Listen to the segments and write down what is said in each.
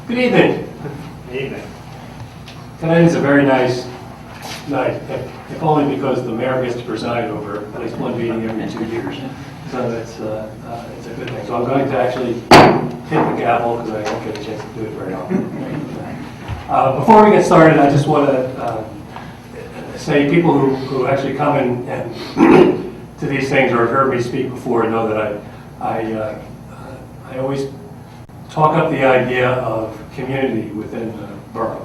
Good evening. Good evening. Tonight is a very nice night, if only because the mayor gets to preside over at least one meeting every 2 years. So it's a good thing. So I'm going to actually hit the gavel because I don't get a chance to do it very often. Before we get started, I just want to say people who actually come and to these things or have heard me speak before know that I always talk up the idea of community within the borough.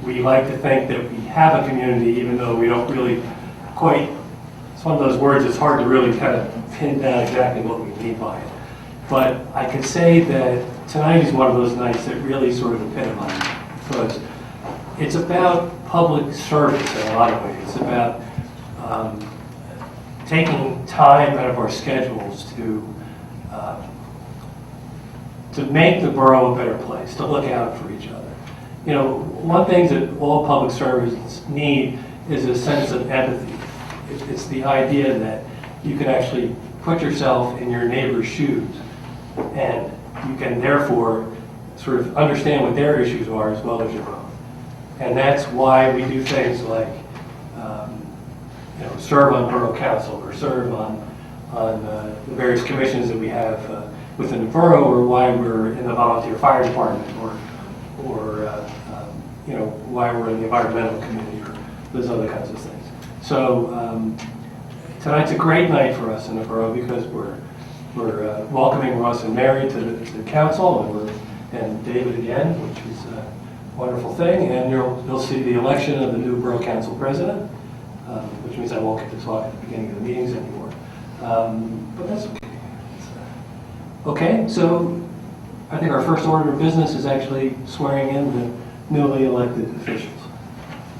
We like to think that we have a community even though we don't really quite, it's one of those words it's hard to really kind of pin down exactly what we mean by it. But I can say that tonight is one of those nights that really sort of epitomizes it because it's about public service in a lot of ways. It's about taking time out of our schedules to make the borough a better place, to look out for each other. You know, one thing that all public servants need is a sense of empathy. It's the idea that you can actually put yourself in your neighbor's shoes and you can therefore sort of understand what their issues are as well as your own. And that's why we do things like serve on borough council or serve on the various commissions that we have within the borough, or why we're in the volunteer fire department, or why we're in the environmental committee, or those other kinds of things. So tonight's a great night for us in the borough because we're welcoming Russ and Mary to the council, and David again, which is a wonderful thing. And you'll see the election of the new borough council president, which means I won't get to talk at the beginning of the meetings anymore. But that's okay. Okay, so I think our first order of business is actually swearing in the newly elected officials.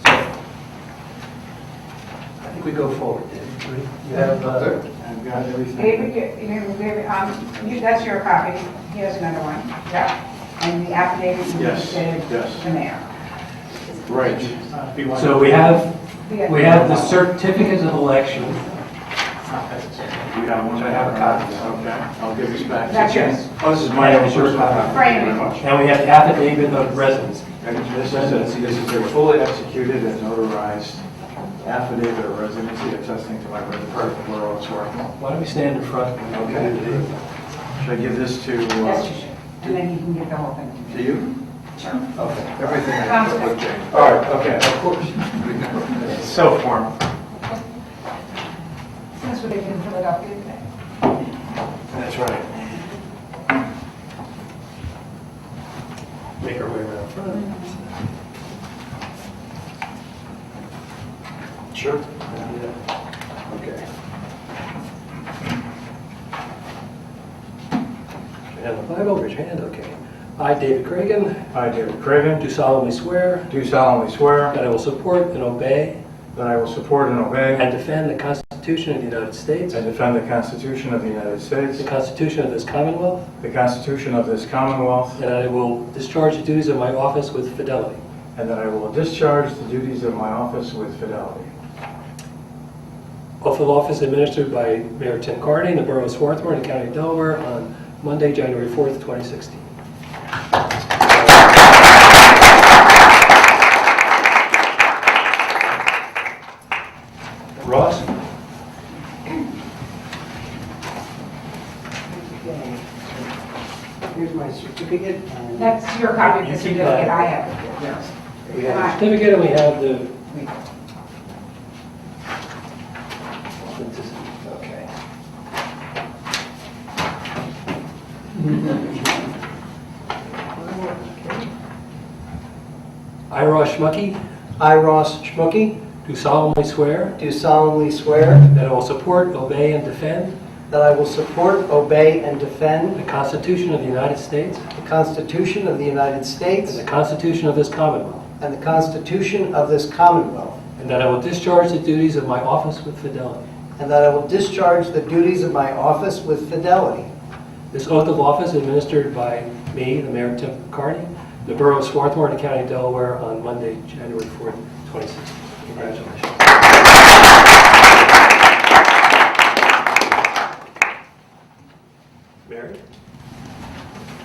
So I think we go forward. David. You have I've got everything. David, that's your copy. He has another one. Yeah. And the affidavit you Yes, said yes. the mayor. Right. So we have the certificate of election. You got one? I have a copy. Okay, I'll give this back. That's yours. Oh, this is my own personal copy. Frame Thank you it. very much. And we have the affidavit of residency. And this is a fully executed and notarized affidavit of residency attesting to my birth of borough of Swarthmore. Why don't we stand in front? Okay. Should I give this to Yes, you should. And then you can give the whole thing to me. to you? Sure. Okay. Everything I Sounds put good. with Jane. All right, okay, of course. It's so formal. That's what they did in Philadelphia today. That's right. Make our way around front. Sure. Okay. And the Bible, raise your hand, okay. I, David Cragen, I, David Craven, do solemnly swear do solemnly swear that I will support and obey that I will support and obey and defend the Constitution of the United States, and defend the Constitution of the United States, the Constitution of this Commonwealth, the Constitution of this Commonwealth, and I will discharge the duties of my office with fidelity. and that I will discharge the duties of my office with fidelity. Oath of office administered by Mayor Tim Carney in the Borough of Swarthmore in the County of Delaware on Monday, January 4th, 2016. Ross? Here's my certificate. And That's your copy of the You keep certificate. that. I have. yes. We have the certificate and we have the... Okay. I, Ross Schmucky, I, Ross Schmucky, do solemnly swear do solemnly swear that I will support, obey, and defend that I will support, obey, and defend the Constitution of the United States the Constitution of the United States and the Constitution of this Commonwealth, and the Constitution of this Commonwealth, and that I will discharge the duties of my office with fidelity. and that I will discharge the duties of my office with fidelity. This oath of office administered by me, the Mayor Tim Carney, the Borough of Swarthmore in the County of Delaware on Monday, January 4th, 2016. Congratulations. Mary?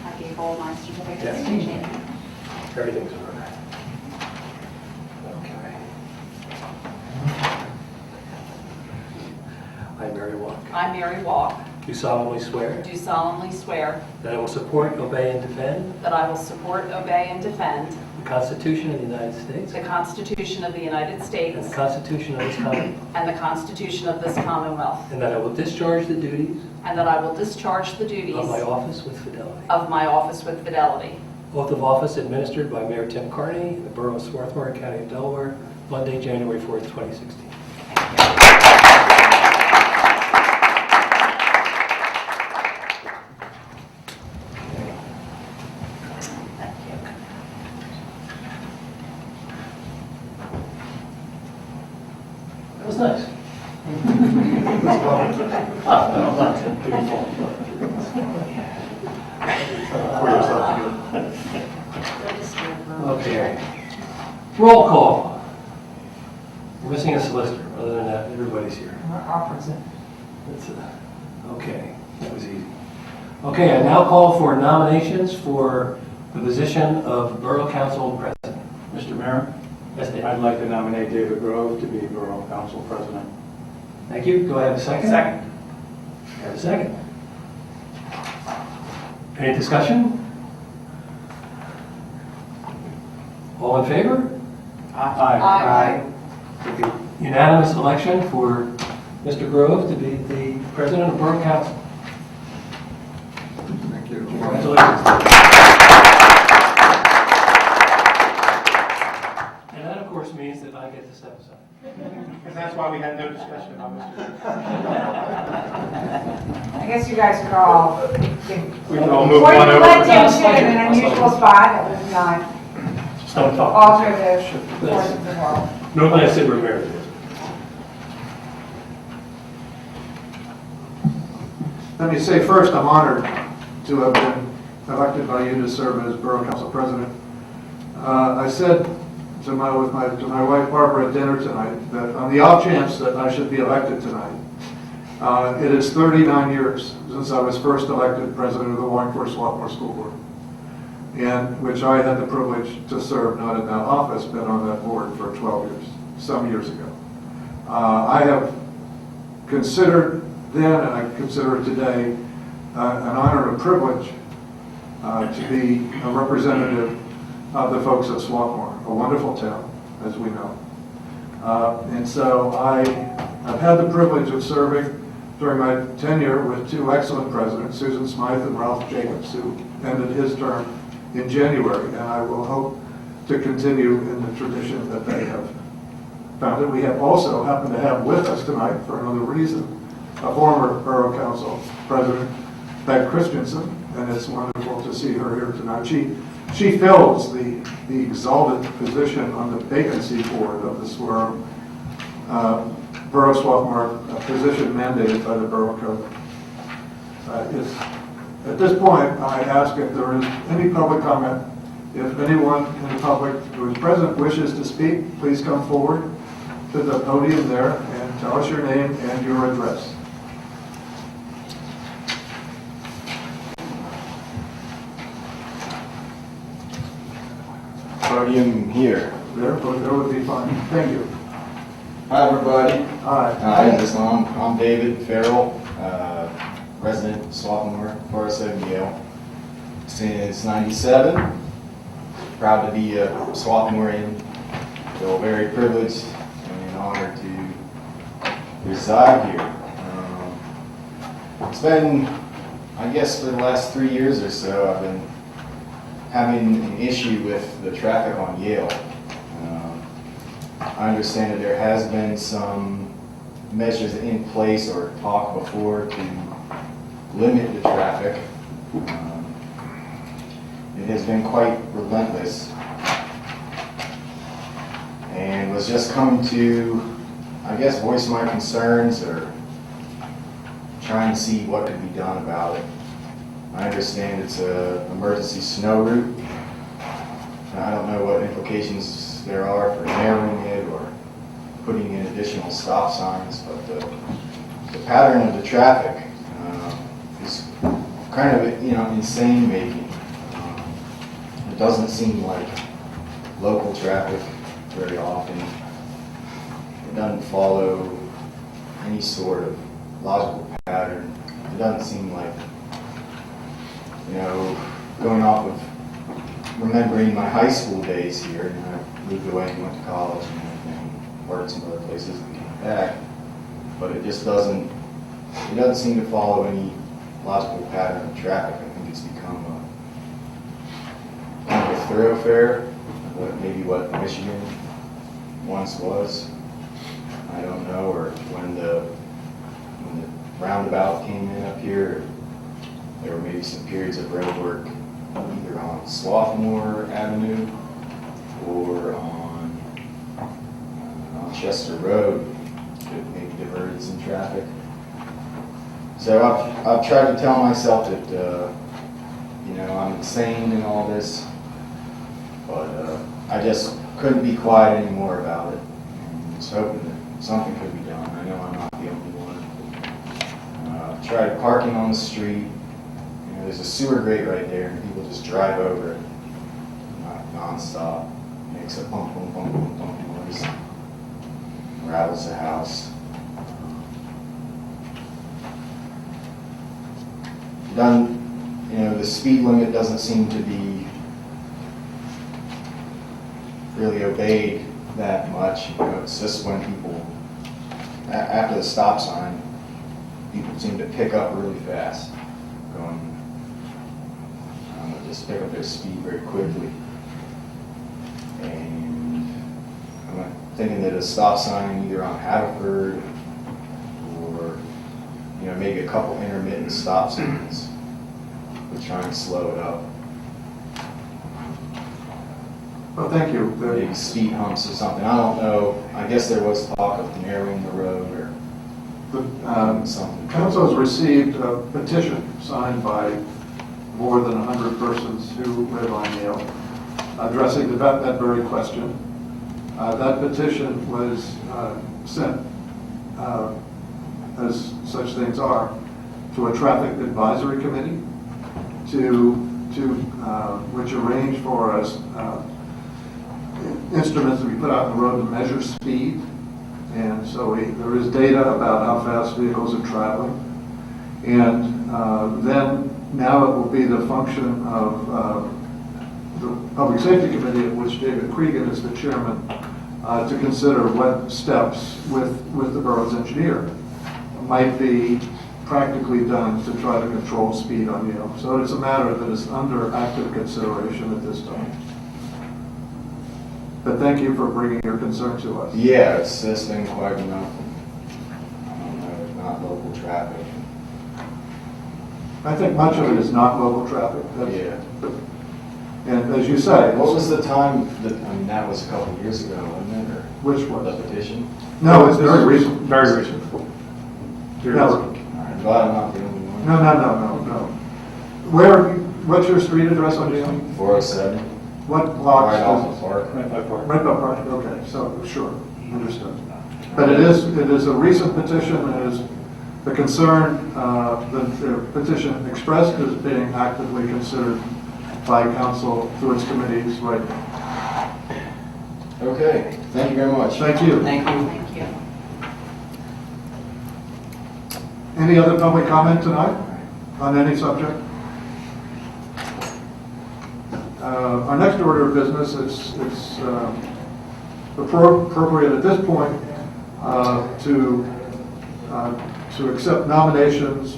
I gave staple my certificates Yes. to change. Everything's in order. Okay. I, Mary Walk, I, Mary Walk, do solemnly swear do solemnly swear that I will support, obey, and defend that I will support, obey, and defend the Constitution of the United States the Constitution of the United and States the Constitution of this Commonwealth, and the Constitution of this Commonwealth, and that I will discharge the duties and that I will discharge the duties of my office with fidelity. of my office with fidelity. Oath of office administered by Mayor Tim Carney, in the Borough of Swarthmore, County of Delaware, Monday, January 4th, 2016. That was nice. Okay. Roll call. We're missing a solicitor. Other than that, everybody's here. That's, okay, that was easy. Okay, I now call for nominations for the position of Borough Council President. Mr. Mayor, Yes, Dave. I'd like to nominate David Grove to be Borough Council President. Thank you. Do I have a second? Second. I have a second. Any discussion? All in favor? Aye. Unanimous election for Mr. Grove to be the President of Borough Council. Thank you. Congratulations. And that, of course, means that I get to step aside. And that's why we had no discussion about Mr. I guess you guys could all, We can all move or on you over. let Tim sit in an unusual spot that would not Just don't talk. alter the course of the world. Normally I say we're married. Let me say first, I'm honored to have been elected by you to serve as Borough Council President. I said to my wife Barbara at dinner tonight that on the off chance that I should be elected tonight, it is 39 years since I was first elected President of the Wallingford Swarthmore School Board, in which I had the privilege to serve not in that office, but on that board for 12 years, some years ago. I have considered then, and I consider it today, an honor and a privilege to be a representative of the folks of Swarthmore, a wonderful town, as we know. And so I've had the privilege of serving during my tenure with two excellent presidents, Susan Smythe and Ralph Jacobs, who ended his term in January, and I will hope to continue in the tradition that they have founded. We have also happened to have with us tonight, for another reason, a former Borough Council President, Beck Christensen, and it's wonderful to see her here tonight. She fills the exalted position on the vacancy board of the Borough Swarthmore position mandated by the Borough Code. At this point, I ask if there is any public comment. If anyone in the public who is present wishes to speak, please come forward to the podium there and tell us your name and your address. Podium here. There would be fine. Thank you. Hi, everybody. Hi. I'm David Farrell, resident of Swarthmore Borough, Yale. Since '97, proud to be a Swarthmorean. Feel very privileged and honored to reside here. It's been, I guess, for the last 3 years or so, I've been having an issue with the traffic on Yale. I understand that there has been some measures in place or talk before to limit the traffic. It has been quite relentless, and was just coming to, I guess, voice my concerns or trying to see what could be done about it. I understand it's an emergency snow route. I don't know what implications there are for narrowing it or putting in additional stop signs, but the pattern of the traffic is kind of, insane making. doesn't seem like local traffic very often. It doesn't follow any sort of logical pattern. It doesn't seem like, going off of remembering my high school days here, and I moved away and went to college and everything, worked some other places and came back, but it just doesn't seem to follow any logical pattern of traffic. I think it's become kind of a thoroughfare, maybe what Michigan once was. I don't know, or when the roundabout came in up here, there were maybe some periods of road work either on Swarthmore Avenue or on Chester Road that maybe diverted some traffic. So I've tried to tell myself that I'm insane in all this, but I just couldn't be quiet anymore about it. I was hoping that something could be done. I know I'm not the only one. Tried parking on the street. There's a sewer grate right there, and people just drive over it nonstop. Makes a bump, bump, bump, bump, bump noise. Rattles the house. The speed limit doesn't seem to be really obeyed that much. It's just when people, after the stop sign, people seem to pick up really fast, just pick up their speed very quickly. And I'm thinking that a stop sign either on Haverford or maybe a couple intermittent stop signs would try and slow it up. Well, thank you. Maybe speed humps or something. I don't know. I guess there was talk of narrowing the road or something. Council has received a petition signed by more than 100 persons who live on Yale addressing that very question. That petition was sent, as such things are, to a traffic advisory committee which arranged for us instruments to be put out on the road to measure speed. And so there is data about how fast vehicles are traveling. And then now it will be the function of the Public Safety Committee, of which David Cregan is the chairman, to consider what steps with the borough's engineer might be practically done to try to control speed on Yale. So it's a matter that is under active consideration at this time. But thank you for bringing your concern to us. Yeah, it's been quite enough. I don't know, not local traffic. I think much of it is not local traffic. Yeah. And as you say, What was the time that was a couple of years ago, wasn't it? Or which was? the petition? No, it's very recent. Very recent. No, I'm glad I'm not the only one. no. What's your street address on Yale? 407. What block? Right off the park. Right by Park. Right by Park, okay, so, sure, understood. But it is a recent petition, and is the concern, the petition expressed is being actively considered by council through its committees right now. Okay, thank you very much. Thank you. Thank you. Thank you. Any other public comment tonight on any subject? Our next order of business, it's appropriate at this point to accept nominations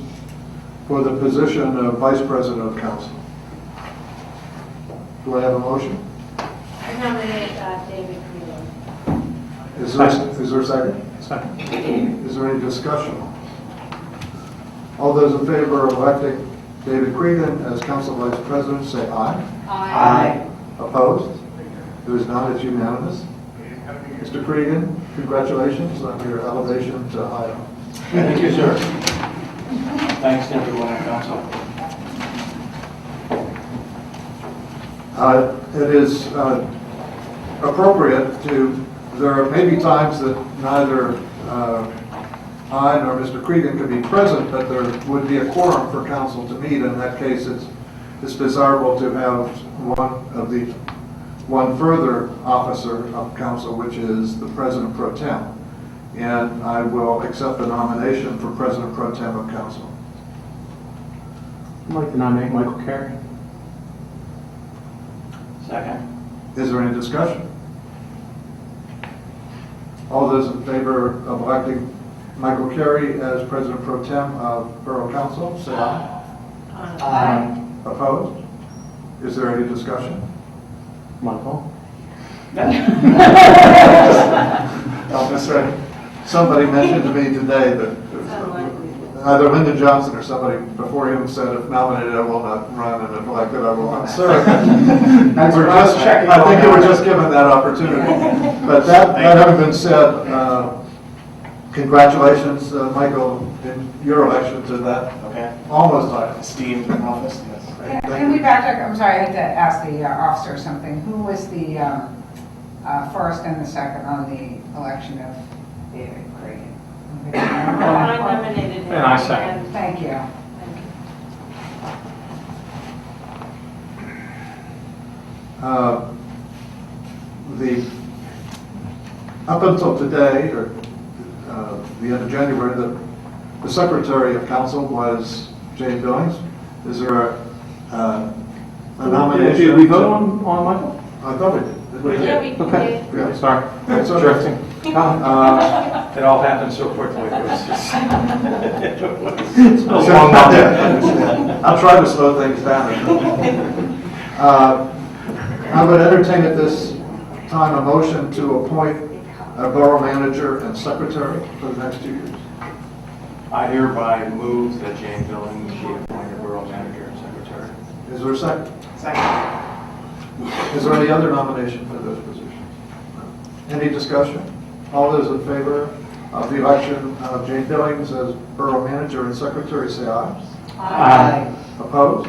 for the position of Vice President of Council. Do I have a motion? I nominate David Creelan. Is there a second? Second. Is there any discussion? All those in favor of electing David Cregan as Council Vice President, say aye. Aye. Opposed? There is none, it's unanimous. Mr. Cregan, congratulations on your elevation to high office. Thank you, sir. Thanks to everyone on council. It is appropriate there may be times that neither I nor Mr. Cregan could be present, but there would be a quorum for council to meet. In that case, it's it's desirable to have one further officer of council, which is the President Pro Tem. And I will accept the nomination for President Pro Tem of council. I'd like to nominate Michael Carey. Second. Is there any discussion? All those in favor of electing Michael Carey as President Pro Tem of Borough Council, say aye. Aye. Opposed? Is there any discussion? Michael. Oh, that's right. Somebody mentioned to me today that either Lyndon Johnson or somebody before him said, if nominated, I will not run, and if elected, I will not serve. We're just checking. I think you were just given that opportunity. But that having been said, congratulations, Michael, in your election to that almost esteemed office. Yes. Can we backtrack? I'm sorry, I had to ask the officer something. Who was the first and the second on the election of David Creighton? I nominated him. And I second. Thank you. Up until today, or the end of January, the Secretary of Council was Jane Billings. Is there a nomination? Did we vote on Michael? I thought we did. Yeah, we Okay. did. Yeah. Sorry. It's okay. Drifting. It all happened so quickly. It was just. I'll try to slow things down. I would entertain at this time a motion to appoint a borough manager and secretary for the next 2 years. I hereby move that Jane Billings be appointed borough manager and secretary. Is there a second? Second. Is there any other nomination for those positions? Any discussion? All those in favor of the election of Jane Billings as borough manager and secretary, say aye. Aye. Opposed?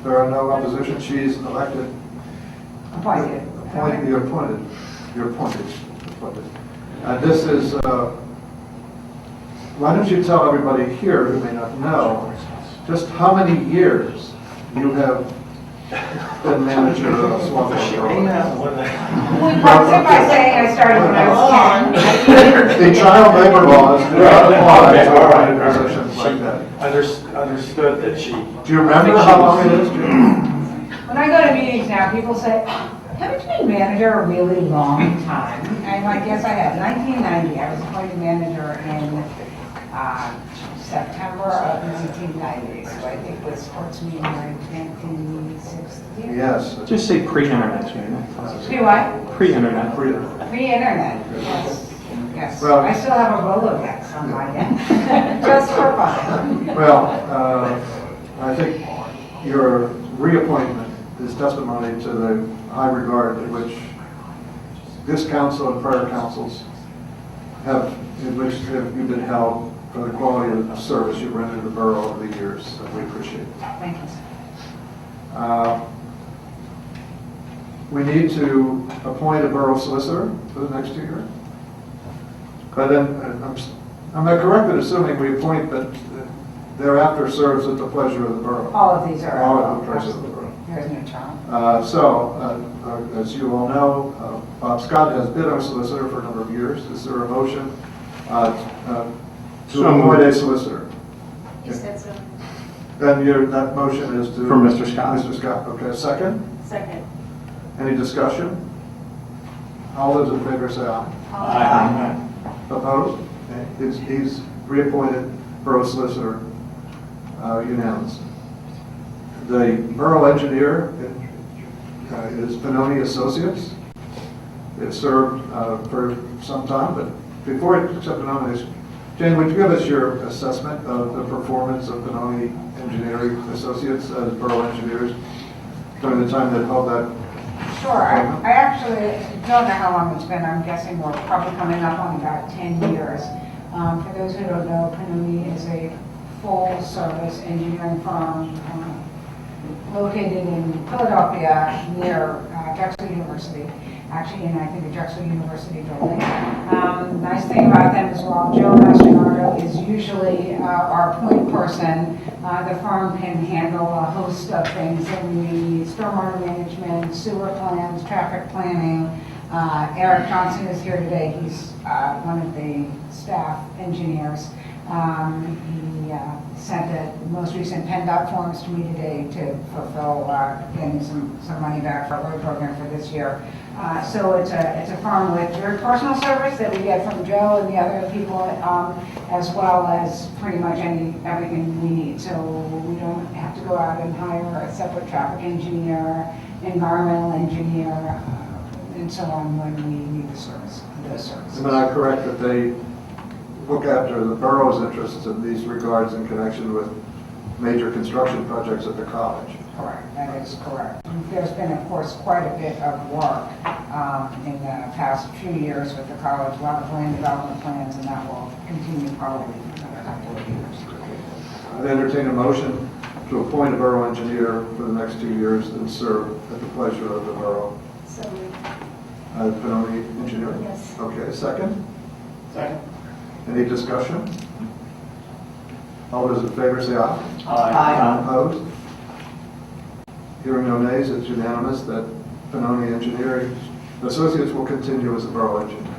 There are no opposition. She's elected. Appointed. You're appointed. You're appointed. And this is, why don't you tell everybody here who may not know, just how many years you have been manager of Swarthmore Borough? We practiced by saying I started when I was 10. The child labor laws do not apply to positions like that. Understood that she. Do you remember how long it is, Jim? When I go to meetings now, people say, haven't you been manager a really long time? I'm like, yes, I have. 1990, I was appointed manager in September of 1990. So I think with sports meeting in 1960. Yes. Just say pre-internet, Jane. Do I? Pre-internet. Pre-internet, yes. Yes, Well- I still have a Rolodex on my end, just for fun. Well, I think your reappointment is testimony to the high regard in which this council and prior councils in which have you been held for the quality of service you've rendered the borough over the years, and we appreciate it. Thank you, sir. We need to appoint a borough solicitor for the next 2 years. But then, I'm not correct in assuming we appoint, but thereafter serves at the pleasure of the borough. All of these are. All at the pleasure of the borough. There is no charm. As you all know, Bob Scott has been our solicitor for a number of years. Is there a motion to appoint a solicitor? You said so. Then that motion is to... For Mr. Scott. Mr. Scott, okay. Second? Second. Any discussion? All those in favor say aye. Aye. Opposed? Okay. He's reappointed borough solicitor unanimous. The borough engineer is Benoni Associates. They've served for some time, but before I accept the nomination, Jane, would you give us your assessment of the performance of Benoni Engineering Associates as borough engineers during the time that held that? Sure. I actually don't know how long it's been. I'm guessing we're probably coming up on about 10 years. For those who don't know, Benoni is a full-service engineering firm located in Philadelphia near Drexel University. Actually, in I think the Drexel University building. Nice thing about them as well, Joe Mastronardo is usually our point person. The firm can handle a host of things that we need: stormwater management, sewer plans, traffic planning. Eric Johnson is here today. He's one of the staff engineers. He sent the most recent PennDOT forms to me today to fulfill getting some money back for our road program for this year. So it's a firm with very personal service that we get from Joe and the other people, as well as pretty much everything we need. So we don't have to go out and hire a separate traffic engineer, environmental engineer, and so on when we need the service, those services. Am I correct that they look after the borough's interests in these regards in connection with major construction projects at the college? Correct, that is correct. There's been, of course, quite a bit of work in the past few years with the college, a lot of land development plans, and that will continue probably for another couple of years. I'd entertain a motion to appoint a borough engineer for the next 2 years and serve at the pleasure of the borough. So moved. Penalty engineering? Yes. Okay, second? Second. Any discussion? All those in favor say aye. Aye. Opposed? Hearing no nays, it's unanimous that Penoni Engineering Associates will continue as a borough engineer.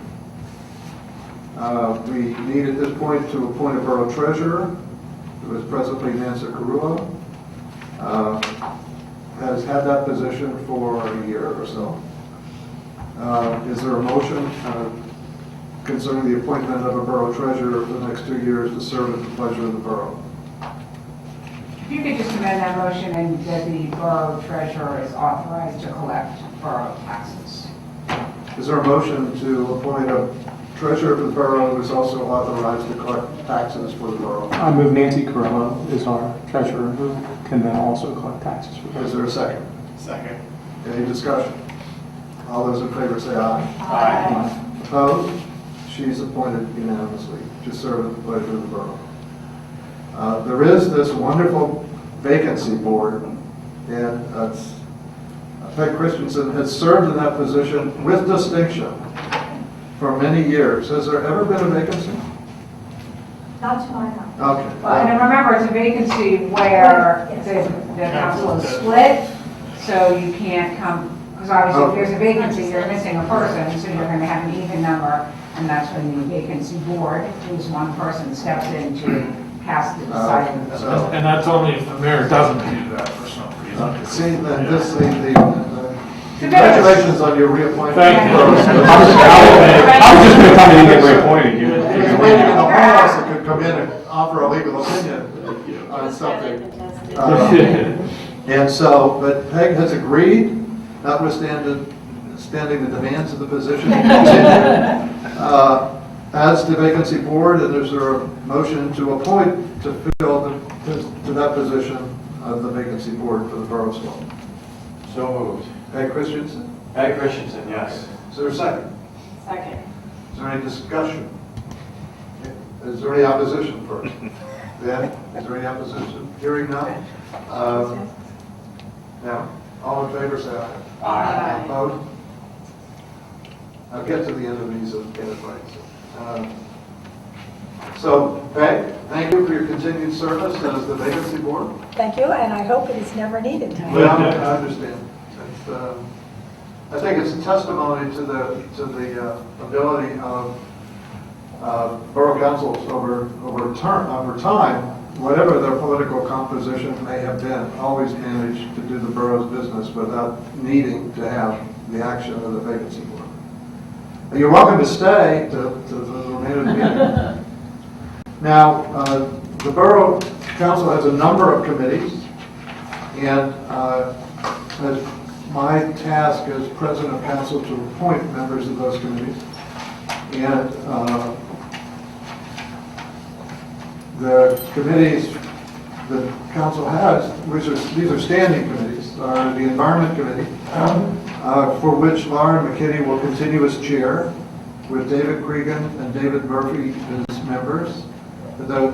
We need at this point to appoint a borough treasurer, who is presently Nancy Carullo. Has had that position for a year or so. Is there a motion concerning the appointment of a borough treasurer for the next 2 years to serve at the pleasure of the borough? If you could just amend that motion and that the borough treasurer is authorized to collect borough taxes. Is there a motion to appoint a treasurer for the borough who is also authorized to collect taxes for the borough? I move Nancy Carrillo is our treasurer, who can then also collect taxes for Is there a second? Second. Any discussion? All those in favor say aye. Aye. Opposed? She's appointed unanimously to serve at the pleasure of the borough. There is this wonderful vacancy board, and Peg Christensen has served in that position with distinction for many years. Has there ever been a vacancy? Not to my knowledge. Okay. Well, and remember, it's a vacancy where the council is split, so you can't come, because obviously if there's a vacancy, you're missing a person, so you're going to have an even number, and that's when the vacancy board, who's one person, steps in to cast the deciding vote. So, And that's only if the mayor doesn't do that for some reason. see, then congratulations on your reappointment. Thank you. I was just going to come in and get reappointed. There's a lady in the hall that could come in and offer a legal opinion on something. And so, but Peg has agreed, notwithstanding the demands of the position, to continue as the vacancy board, and is there a motion to appoint to fill to that position of the vacancy board for the borough of Swarthmore? So moved. Peg Christensen? Peg Christensen, yes. Is there a second? Second. Is there any discussion? Is there any opposition first? Ben, is there any opposition? Hearing none? Now, all in favor, say aye. Aye. Opposed? I'll get to the end of these and get it right. So, Peg, thank you for your continued service as the vacancy board. Thank you, and I hope it is never needed. Well, I understand. I think it's a testimony to the ability of borough councils over time, whatever their political composition may have been, always managed to do the borough's business without needing to have the action of the vacancy board. And you're welcome to stay to the remainder of the meeting. Now, the borough council has a number of committees, and as my task as president of council to appoint members of those committees. And the committees that council has, these are standing committees, are the Environment Committee, for which Lauren McKinney will continue as chair, with David Cregan and David Murphy as members. The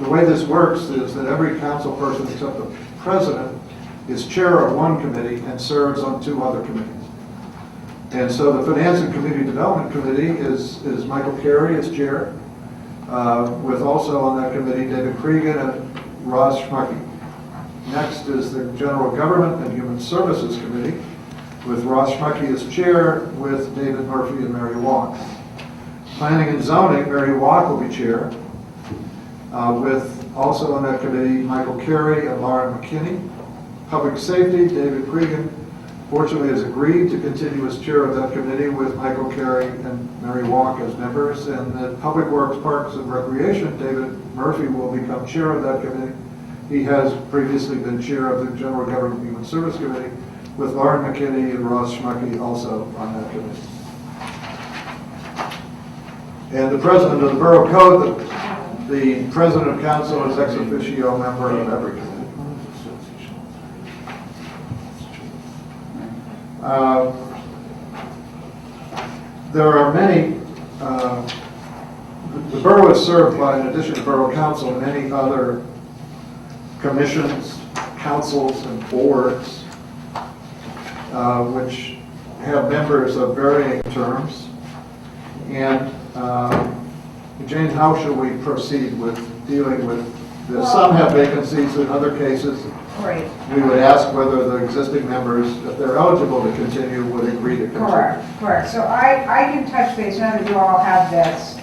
way this works is that every council person except the president is chair of one committee and serves on 2 other committees. And so the Finance and Community Development Committee is Michael Carey as chair, with also on that committee David Cregan and Roz Schmucky. Next is the General Government and Human Services Committee, with Roz Schmucky as chair, with David Murphy and Mary Walk. Planning and Zoning, Mary Walk will be chair, with also on that committee Michael Carey and Lauren McKinney. Public Safety, David Cregan, fortunately has agreed to continue as chair of that committee with Michael Carey and Mary Walk as members. And the Public Works, Parks and Recreation, David Murphy will become chair of that committee. He has previously been chair of the General Government and Human Service Committee, with Lauren McKinney and Ross Schmucky also on that committee. And the president of the Borough Code, the president of council is ex officio member of every committee. There are many, the borough is served by, in addition to borough council, many other commissions, councils, and boards, which have members of varying terms. And Jane, how should we proceed with dealing with this? Some have vacancies, in other cases, Right. we would ask whether the existing members, if they're eligible to continue, would agree to continue. Correct. So I can touch base, none of you all have this,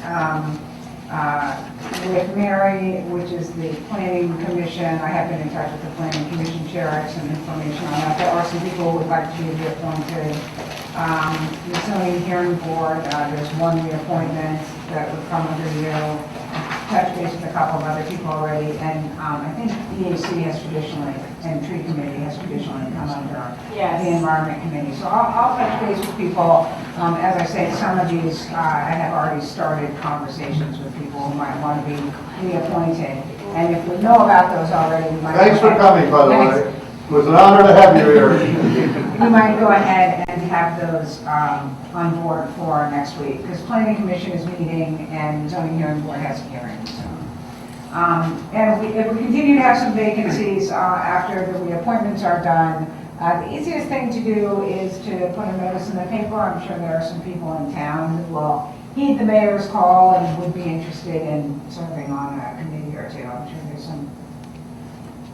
with Mary, which is the Planning Commission. I have been in touch with the Planning Commission chair, I have some information on that. There are some people who would like to be reappointed. The Zoning Hearing Board, there's one reappointment that would come under you. Touch base with a couple of other people already, and I think EAC has traditionally, and Tree Committee has traditionally come under Yes. the Environment Committee. So I'll touch base with people. As I say, some of these, I have already started conversations with people who might want to be reappointed. And if we know about those already, we might. Thanks for coming, by the way. It was an honor to have you here. We might go ahead and have those on board for next week, because Planning Commission is meeting and Zoning Hearing Board has hearings. So. And if we continue to have some vacancies after the reappointments are done, the easiest thing to do is to put a notice in the paper. I'm sure there are some people in town who will heed the mayor's call and would be interested in serving on a committee or two. I'm sure there's some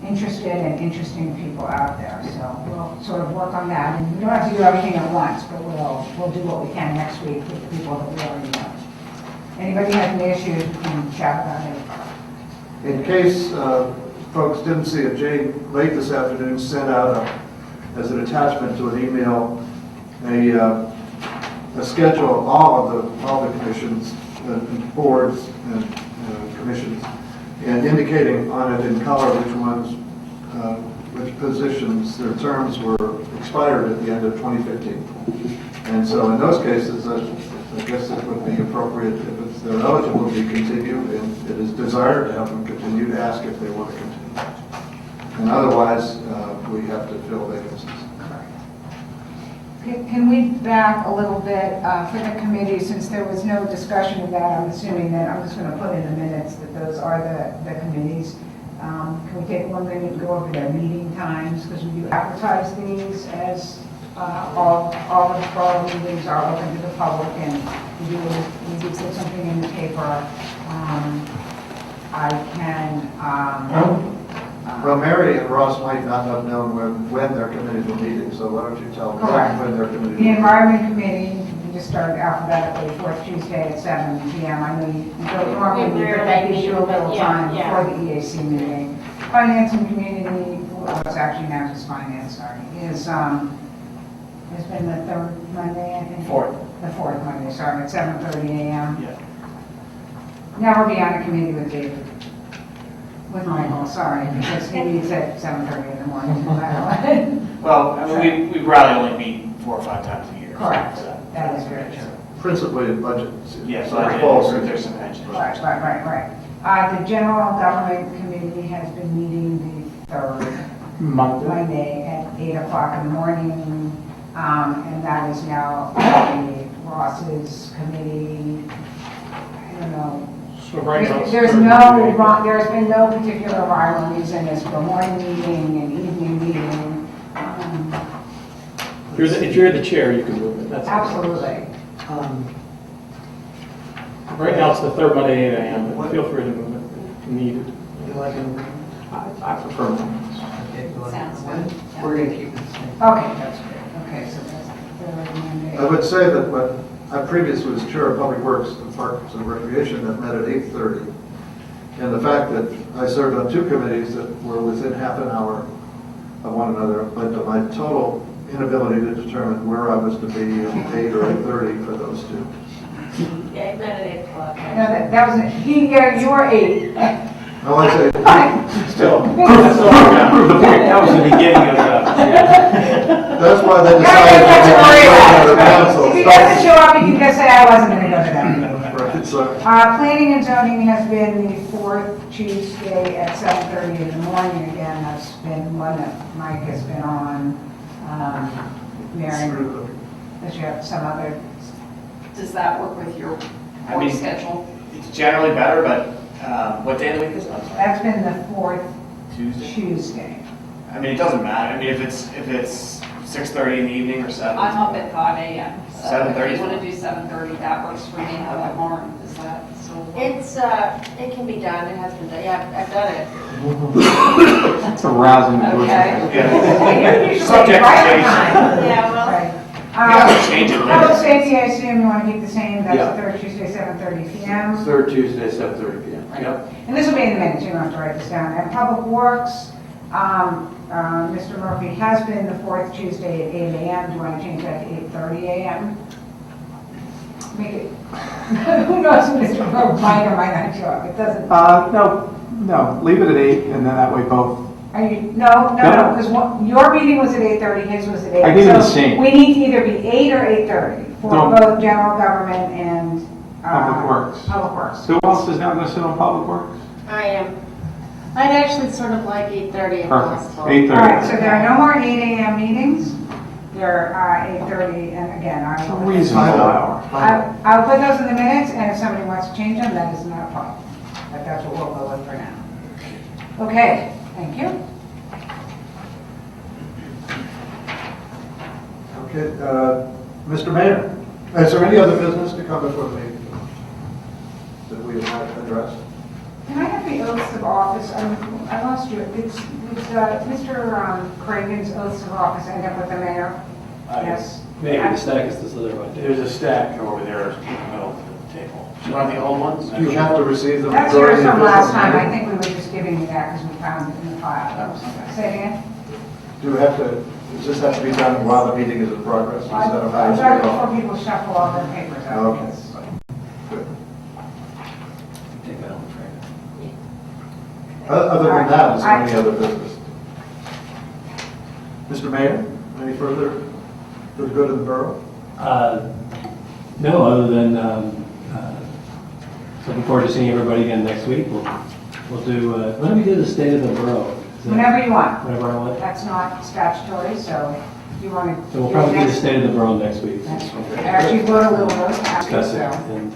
interested and interesting people out there. So we'll sort of work on that. And we don't have to do everything at once, but we'll do what we can next week with the people that we already know. Anybody has any issues, we can chat about it. In case folks didn't see it, Jane late this afternoon sent out as an attachment to an email a schedule of all the commissions and boards and commissions, and indicating on it in color which ones, which positions their terms were expired at the end of 2015. And so in those cases, I guess it would be appropriate if they're eligible to be continued and it is desired to have them continue, to ask if they want to continue. And otherwise, we have to fill vacancies. Can we back a little bit for the committee, since there was no discussion of that? I'm assuming that I'm just going to put in the minutes that those are the committees. Can we take 1 minute and go over their meeting times, because we do advertise these as all of the borough meetings are open to the public, and we do put something in the paper. I can. Well, Mary and Ross might not have known when their committees were meeting, so why don't you tell them Correct. when their committees were The meeting? Environment Committee, we just started alphabetically, fourth Tuesday at 7 p.m. I know you don't normally meet, but that gives you a little time before the EAC meeting. Finance and Community, well, it's actually now just Finance, sorry, has been the third Monday, I think? The fourth Monday, sorry, at 7:30 a.m. Yeah. Now we'll be on a committee with David. With Michael, sorry, because he meets at 7:30 in the morning, no matter what. Well, I mean, we'd probably only meet 4 or 5 times a year. Correct, that is very true. Principally in budget. Yes, So I falls did, in- there's some pension. Right. The General Government Committee has been meeting the third Monday at 8 o'clock in the morning, and that is now Ross's committee. I don't know. So right now. There's been no particular rhyme or reason as for morning meeting and evening meeting. If you're the chair, you can move it. That's Absolutely. Right now, it's the third Monday at 8 a.m., but feel free to move it if needed. You like it? I prefer mornings. Sounds good. We're going to keep it the same. Okay, that's good. Okay, so that's the third Monday. I would say that when I previously was chair of Public Works and Parks and Recreation that met at 8:30. And the fact that I served on two committees that were within half an hour of one another, but my total inability to determine where I was to be at 8 or 8:30 for those two. Yeah, I met at 8 o'clock. No, that was, you were 8. Now, I say, Still, that's still not the point. That was the beginning of the. that's why they Yeah, decided that's to what worry have about. the council. If he doesn't show up, you can just say, I wasn't going to go to that meeting. Right, so, Planning and zoning has been the fourth Tuesday at 7:30 in the morning. Again, that's been one that Mike has been on. Mary, does you have some other? Does that work with your I work mean- schedule? It's generally better, but what day of the week is it? I'm sorry. That's been the fourth Tuesday? Tuesday. I mean, it doesn't matter. I mean, if it's 6:30 in the evening or 7. I'm up at 5 a.m. So 7:30 if is you want fine. to do 7:30, that works for me. How about Lauren? Is that still? It's, it can be done, it has been done, yeah, I've done it. It's a rousing Okay. Yeah. You're usually Subject to right on change. time. Yeah, well, Right. Yeah, change it later. Public safety, I assume you want to keep the same, that's Yeah. the third Tuesday, 7:30 PM. Third Tuesday, 7:30 p.m. Right. And this will be in the minutes, you don't have to write this down. And Public Works, Mr. Murphy has been the fourth Tuesday at 8 a.m. Do you want to change that to 8:30 a.m.? Make it, who knows if Mr. Murphy might or might not show up, it doesn't. No, leave it at 8, and then that way both. Are you, no, because your meeting was at 8:30, his was at 8. I think it's the So same. we need to either be 8 or 8:30 for No. both general government and. Public Works. Public Works. Who else is now going to sit on Public Works? I am. I'd actually sort of like 8:30 if Perfect. possible. 8:30. All right, so there are no more 8 a.m. meetings. There are 8:30, and again, It's a reasonable hour. I'll put those in the minutes, and if somebody wants to change them, that is not a problem. But that's what we'll go with for now. Okay, thank you. okay, Mr. Mayor, is there any other business to come before the meeting that we have not addressed? Can I have the oaths of office? I lost you. It's Mr. Cragen's oaths of office end up with the mayor? Yes. Maybe the stack is this other one. There's a stack over there in the middle of the table. Do you want the old ones? Do you have to receive them? That's during yours the from last official time. I meeting? think we were just giving you that because we found it in the file. Say it again. Do you have to, does this have to be done while the meeting is in progress? Is that how I'd it's rather going? before people shuffle all their papers out. Okay. Yes. Good. Take that on, Frank. Other than that, is there any other business? Mr. Mayor, any further for the good of the borough? No, other than looking forward to seeing everybody again next week. We'll do, why don't we do the state of the borough? Is that- Whenever you want. Whenever I want. That's not statutory, so if you want to. So we'll probably do the state of the borough next week. I actually wrote a little note after, Discuss it, so. and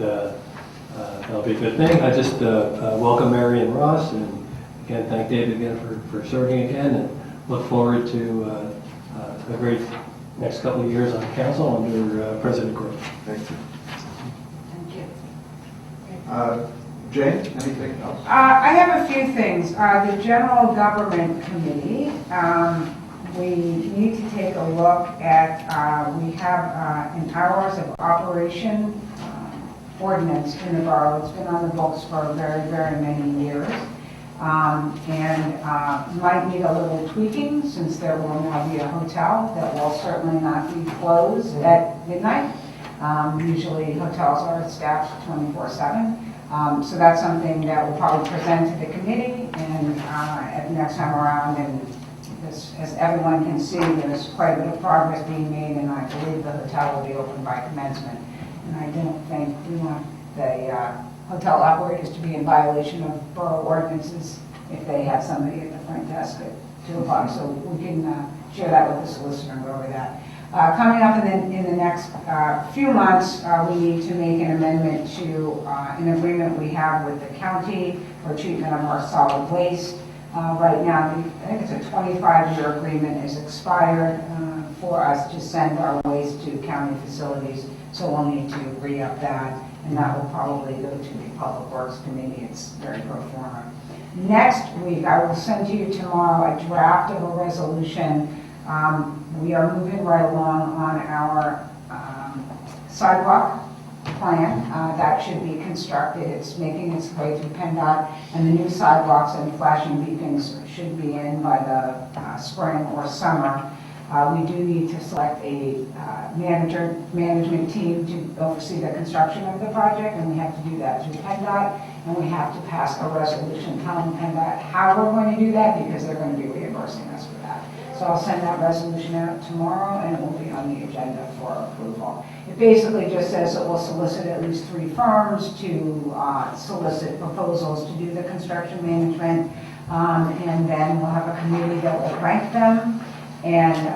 that'll be a good thing. I just welcome Mary and Ross, and again, thank David again for serving again, and look forward to a great next couple of years on council under President Grove. Thank you. Thank you. Jane, anything else? I have a few things. The General Government Committee, we need to take a look at, we have an hours of operation ordinance in the borough. It's been on the books for very, very many years. And might need a little tweaking since there will now be a hotel that will certainly not be closed at midnight. Usually hotels are staffed 24/7. So that's something that we'll probably present to the committee and at the next time around. And as everyone can see, there's quite a bit of progress being made, and I believe the hotel will be open by commencement. And I don't think we want the hotel operators to be in violation of borough ordinances if they have somebody at the front desk at 2 o'clock. So we can share that with the solicitor and go over that. Coming up in the next few months, we need to make an amendment to an agreement we have with the county for treatment of our solid waste. Right now, I think it's a 25-year agreement is expired for us to send our waste to county facilities, so we'll need to re-up that. and that will probably go to the Public Works Committee. It's very pro forma. Next week, I will send to you tomorrow a draft of a resolution. We are moving right along on our sidewalk plan. That should be constructed. It's making its way through PennDOT, and the new sidewalks and flashing beacons should be in by the spring or summer. We do need to select a management team to oversee the construction of the project, and we have to do that through PennDOT, and we have to pass a resolution telling PennDOT how we're going to do that, because they're going to be reimbursing us for that. So I'll send that resolution out tomorrow, and it will be on the agenda for approval. It basically just says that we'll solicit at least 3 firms to solicit proposals to do the construction management, and then we'll have a committee that will rank them, and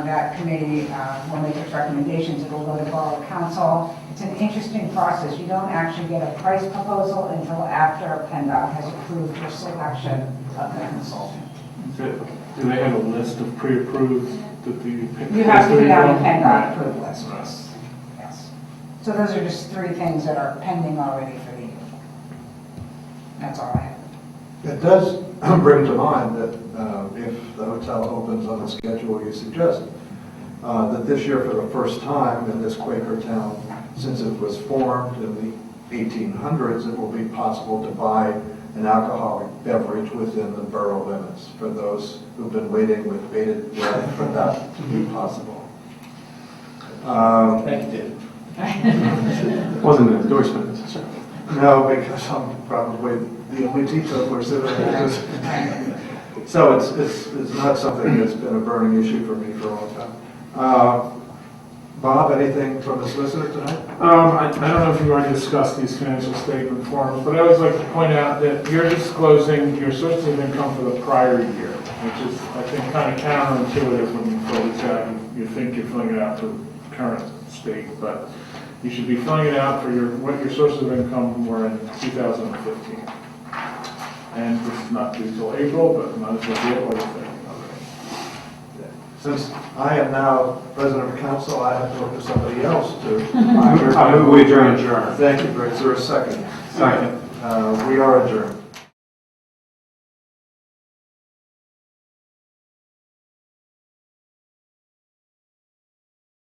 that committee will make its recommendations. It will go to Borough Council. It's an interesting process. You don't actually get a price proposal until after PennDOT has approved your selection of the consultant. Do they have a list of pre-approved that the? You have to be on the PennDOT approved list, yes. Yes. So those are just 3 things that are pending already for the year. That's all I have. It does bring to mind that if the hotel opens on the schedule you suggest, that this year for the first time in this Quaker town, since it was formed in the 1800s, it will be possible to buy an alcoholic beverage within the borough limits for those who've been waiting with bated breath for that to be possible. Thank you, David. Wasn't an endorsement necessarily. No, because I'm probably the only teacher we're sitting in. So it's not something that's been a burning issue for me for a long time. Bob, anything from the solicitor tonight? I don't know if you've already discussed these financial statement forms, but I always like to point out that you're disclosing your sources of income for the prior year, which is, I think, kind of counterintuitive when you fill this out. You think you're filling it out for current state, but you should be filling it out for what your sources of income were in 2015. And this is not due till April, but might as well get what you're thinking already. Since I am now president of council, I have to look for somebody else to. I move we adjourn. Thank you, Brett. Is there a second? Second. We are adjourned.